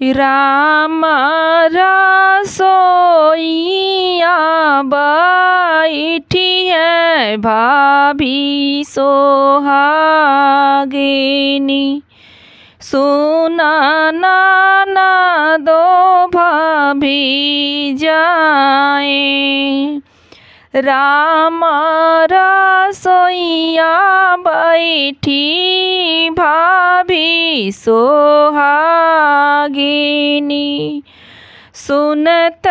राम रसोइया बैठी है भाभी सोहागिनी। सुना नाना दो भाभी जाए। राम रसोइया बैठी भाभी सोहागिनी। सुनत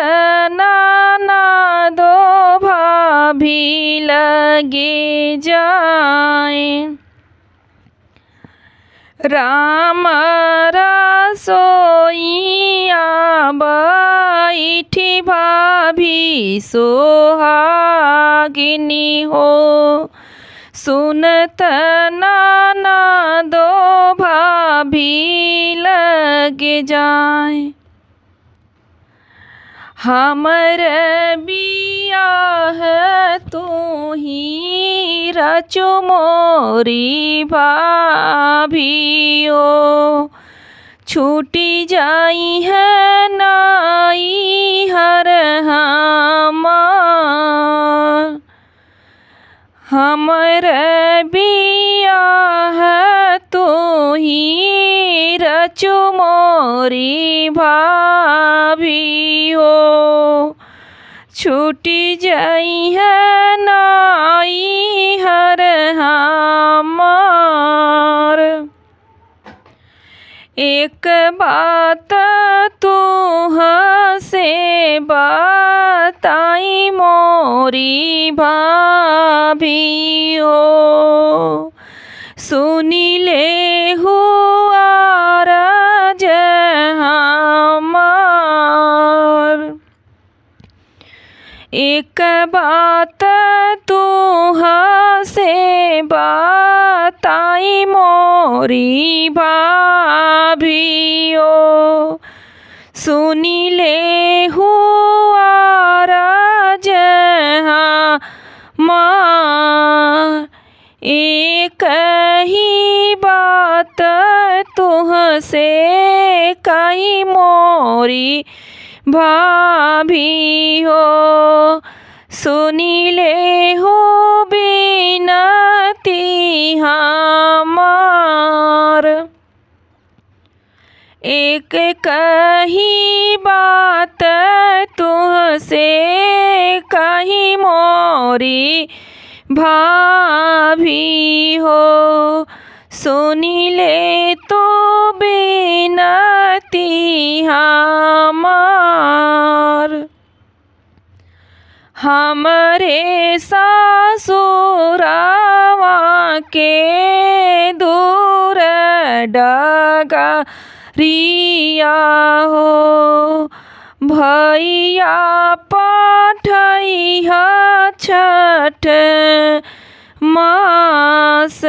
नाना दो भाभी लगे जाए। राम रसोइया बैठी भाभी सोहागिनी हो। सुनत नाना दो भाभी लगे जाए। हमर बियाह तू ही रचो मोरी भाभियो। छूटी जाई है नाई हर हमार। हमर बियाह तू ही रचो मोरी भाभियो। छूटी जाई है नाई हर हमार। एक बात तू हसे बताई मोरी भाभियो। सुनी ले हुआ राज हमार। एक बात तू हसे बताई मोरी भाभियो। सुनी ले हुआ राज हमार। एक ही बात तुहसे कही मोरी भाभी हो। सुनी ले हो बिनती हमार। एक कही बात तुहसे कही मोरी भाभी हो। सुनी ले तो बिनती हमार। हमरे सासुरावा के दूर डगरिया हो। भैया पठैया छठ मास।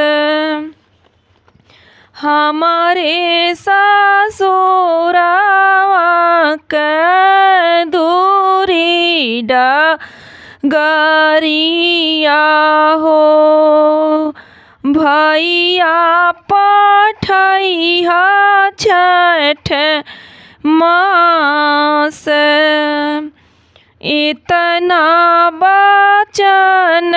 हमारे सासुरावा के दूरी डगरिया हो। भैया पठैया छठ मास। इतना बचन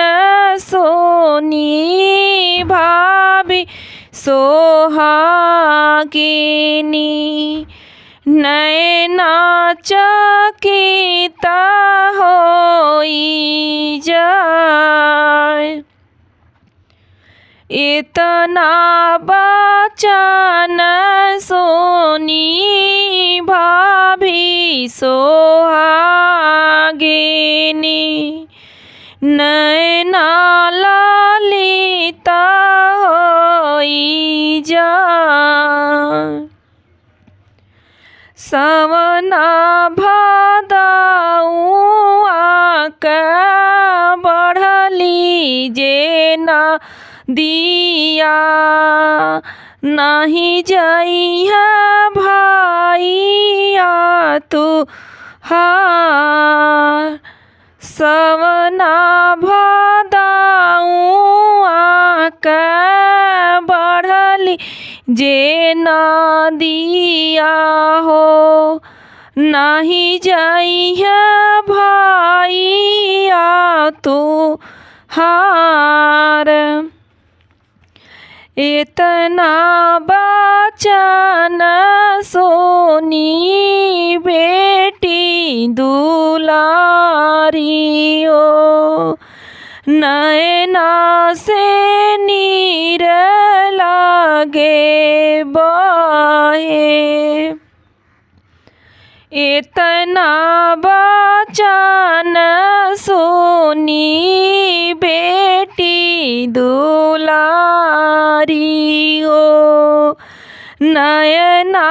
सोनी भाभी सोहागिनी। नैना चकित होई जाए। इतना बचन सोनी भाभी सोहागिनी। नैना ललिता होई जाए। सवना भादउआ के बढ़ली जे ना दिया। नहीं जाइया भाइया तू हार। सवना भादउआ के बढ़ली जे ना दिया हो नाही जाइया भाइया तू हार। इतना बचन सोनी बेटी दुलारी हो नैना से नीर लागे बहे। इतना बचन सोनी बेटी दुलारी हो नयना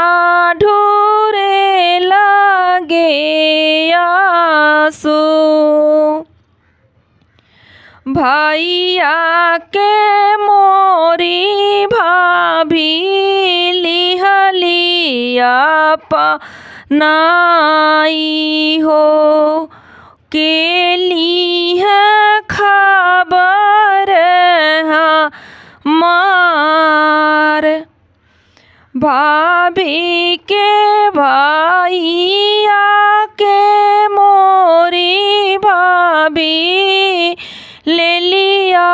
ढूरे लागे आंसू। भैया के मोरी भाभी लिहलिया नाई हो के लिए खबर मार। भाभी के भैया के मोरी भाभी ले लिया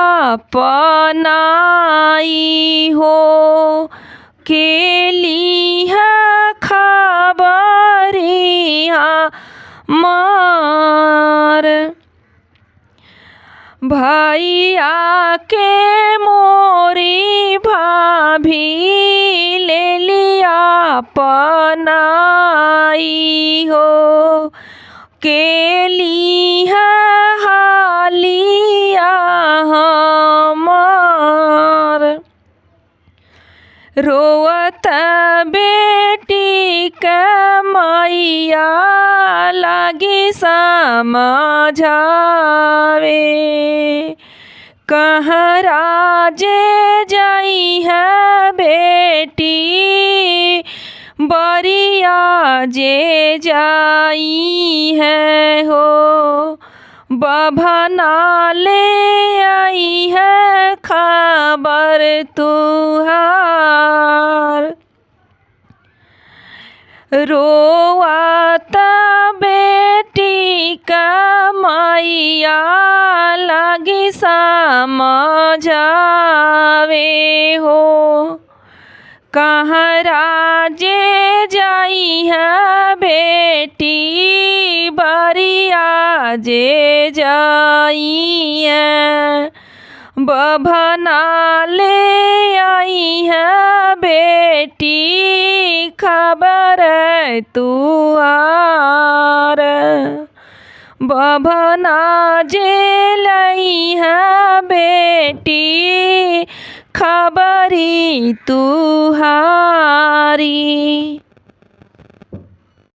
पनाई हो के लिए खबरिया मार। भैया के मोरी भाभी ले लिया पनाई हो के लिए हालिया हमार। रोवत बेटी का मैया लगी समझावे कहाँ राजे जाई है बेटी बरिया जे जाई है हो बभना ले आई है खबर तुहार। रोवाता बेटी का मैया लगी समझावे हो कहाँ राजे जाई है बेटी बरिया जे जाई है बभना ले आई है बेटी खबर तुहार। बभना जे लई है बेटी खबरी तुहारी।